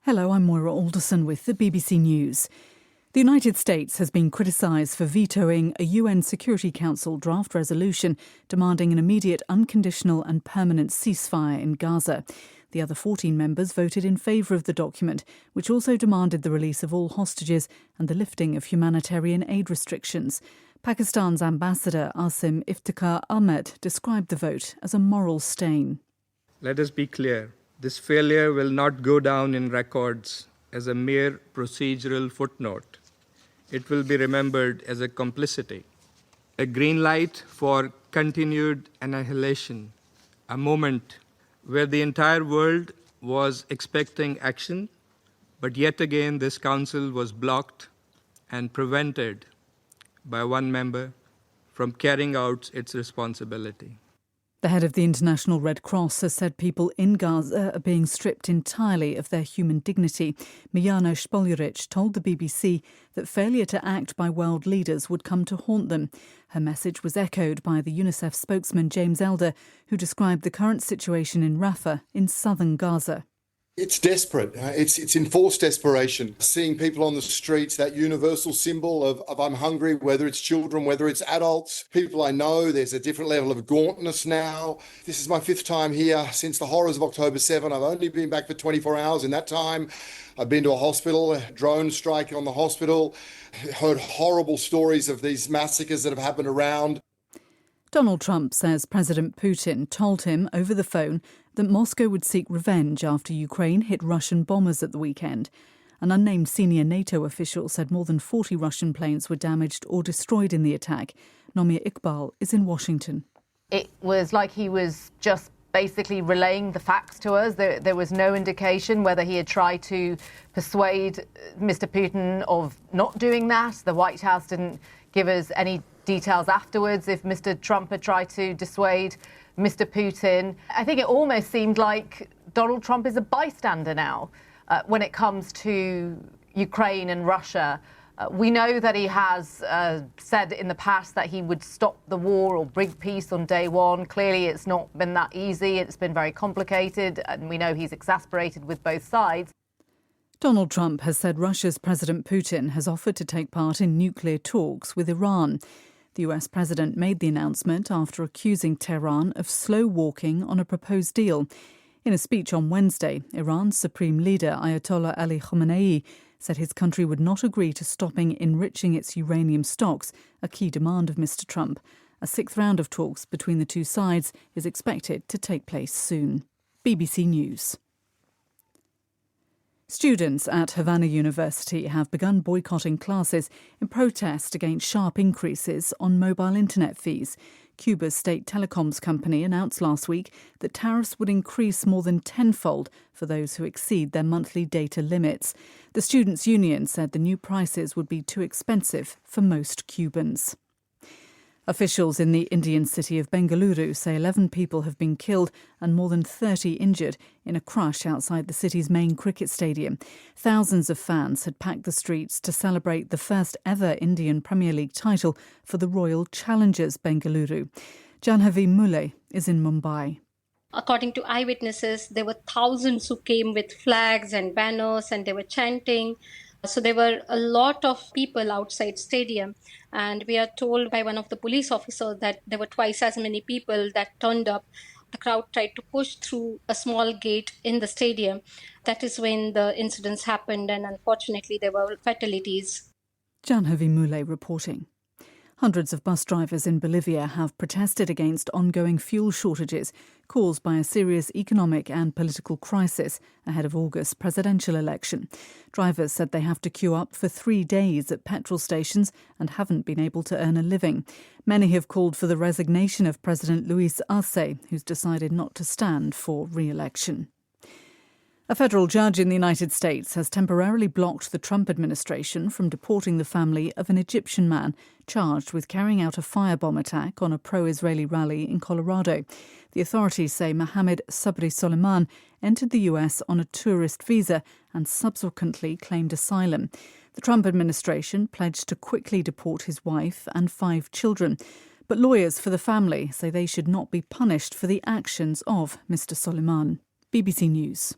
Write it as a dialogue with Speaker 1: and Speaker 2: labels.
Speaker 1: Hello, I'm Moira Alderson with the BBC News. The United States has been criticised for vetoing a UN Security Council draft resolution demanding an immediate, unconditional and permanent ceasefire in Gaza. The other 14 members voted in favour of the document, which also demanded the release of all hostages and the lifting of humanitarian aid restrictions. Pakistan's ambassador Asim Iftikhar Ahmed described the vote as a moral stain.
Speaker 2: Let us be clear. This failure will not go down in records as a mere procedural footnote. It will be remembered as a complicity, a green light for continued annihilation, a moment where the entire world was expecting action, but yet again this council was blocked and prevented by one member from carrying out its responsibility.
Speaker 1: The head of the International Red Cross has said people in Gaza are being stripped entirely of their human dignity. Mijana Spoljaric told the BBC that failure to act by world leaders would come to haunt them. Her message was echoed by the UNICEF spokesman James Elder, who described the current situation in Rafah in southern Gaza.
Speaker 3: It's desperate. It's enforced desperation. Seeing people on the streets, that universal symbol of I'm hungry, whether it's children, whether it's adults, people I know, there's a different level of gauntness now. This is my 5th time here since the horrors of October 7. I've only been back for 24 hours. In that time, I've been to a hospital, a drone strike on the hospital, heard horrible stories of these massacres that have happened around.
Speaker 1: Donald Trump says President Putin told him over the phone that Moscow would seek revenge after Ukraine hit Russian bombers at the weekend. An unnamed senior NATO official said more than 40 Russian planes were damaged or destroyed in the attack. Nomia Iqbal is in Washington.
Speaker 4: It was like he was just basically relaying the facts to us. There was no indication whether he had tried to persuade Mr. Putin of not doing that. The White House didn't give us any details afterwards if Mr. Trump had tried to dissuade Mr. Putin. I think it almost seemed like Donald Trump is a bystander now when it comes to Ukraine and Russia. We know that he has said in the past that he would stop the war or bring peace on day one. Clearly, it's not been that easy. It's been very complicated, and we know he's exasperated with both sides.
Speaker 1: Donald Trump has said Russia's President Putin has offered to take part in nuclear talks with Iran. The US president made the announcement after accusing Tehran of slow walking on a proposed deal. In a speech on Wednesday, Iran's supreme leader Ayatollah Ali Khamenei said his country would not agree to stopping enriching its uranium stocks, a key demand of Mr. Trump. A 6th round of talks between the two sides is expected to take place soon. BBC News. Students at Havana University have begun boycotting classes in protest against sharp increases on mobile internet fees. Cuba's state telecoms company announced last week that tariffs would increase more than tenfold for those who exceed their monthly data limits. The Students' Union said the new prices would be too expensive for most Cubans. Officials in the Indian city of Bengaluru say 11 people have been killed and more than 30 injured in a crush outside the city's main cricket stadium. Thousands of fans had packed the streets to celebrate the first ever Indian Premier League title for the Royal Challengers Bengaluru. Janhavi Muley is in Mumbai.
Speaker 5: According to eyewitnesses, there were thousands who came with flags and banners and they were chanting. So there were a lot of people outside stadium, and we are told by one of the police officers that there were twice as many people that turned up. The crowd tried to push through a small gate in the stadium. That is when the incidents happened, and unfortunately there were fatalities.
Speaker 1: Janhavi Muley reporting. Hundreds of bus drivers in Bolivia have protested against ongoing fuel shortages caused by a serious economic and political crisis ahead of August's presidential election. Drivers said they have to queue up for 3 days at petrol stations and haven't been able to earn a living. Many have called for the resignation of President Luis Arce, who's decided not to stand for re-election. A federal judge in the United States has temporarily blocked the Trump administration from deporting the family of an Egyptian man charged with carrying out a firebomb attack on a pro-Israeli rally in Colorado. The authorities say Mohammed Sabri Soleiman entered the US on a tourist visa and subsequently claimed asylum. The Trump administration pledged to quickly deport his wife and 5 children. But lawyers for the family say they should not be punished for the actions of Mr. Soleiman. BBC News.